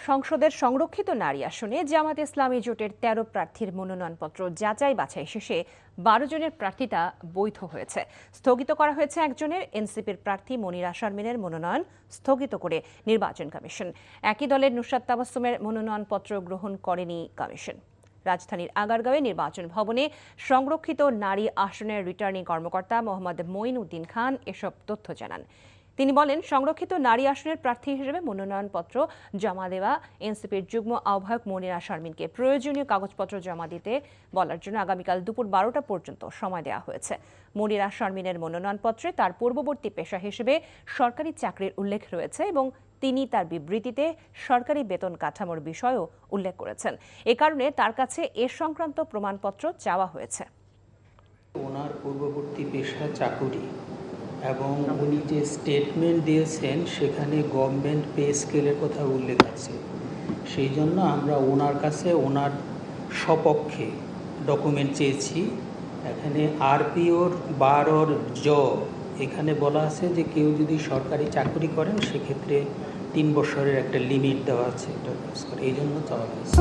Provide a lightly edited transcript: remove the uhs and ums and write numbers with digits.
সংসদের সংরক্ষিত নারী আসনে জামাত ইসলামী জোটের ১৩ প্রার্থীর মনোনয়নপত্র যাচাই বাছাই শেষে ১২ জনের প্রার্থিতা বৈধ হয়েছে। স্থগিত করা হয়েছে একজনের এনসিপির প্রার্থী মনিরা শারমিনের মনোনয়ন স্থগিত করে নির্বাচন কমিশন। একই দলের নুসরাত তাবাসসুমের মনোনয়নপত্র গ্রহণ করেনি কমিশন। রাজধানীর আগারগাঁওয়ে নির্বাচন ভবনে সংরক্ষিত নারী আসনের রিটার্নিং কর্মকর্তা মোহাম্মদ মঈন উদ্দিন খান এসব তথ্য জানান। তিনি বলেন, সংরক্ষিত নারী আসনের প্রার্থী হিসেবে মনোনয়নপত্র জমা দেওয়া এনসিপির যুগ্ম আহ্বায়ক মনিরা শারমিনকে প্রয়োজনীয় কাগজপত্র জমা দিতে বলার জন্য আগামীকাল দুপুর ১২টা পর্যন্ত সময় দেওয়া হয়েছে। মনিরা শারমিনের মনোনয়নপত্রে তার পূর্ববর্তী পেশা হিসেবে সরকারি চাকরির উল্লেখ রয়েছে এবং তিনি তার বিবৃতিতে সরকারি বেতন কাঠামোর বিষয়ও উল্লেখ করেছেন। এ কারণে তার কাছে এ সংক্রান্ত প্রমাণপত্র চাওয়া হয়েছে। ওনার পূর্ববর্তী পেশা চাকুরি এবং উনি যে স্টেটমেন্ট দিয়েছেন সেখানে গভর্নমেন্ট পে স্কেলের কথা উল্লেখ আছে। সেই জন্য আমরা ওনার কাছে ওনার সপক্ষে ডকুমেন্ট চেয়েছি। এখানে আরপিওর ১২ এখানে বলা আছে যে কেউ যদি সরকারি চাকরি করেন সেক্ষেত্রে ৩ বছরের একটা লিমিট দেওয়া আছে, এই জন্য চাওয়া হয়েছে।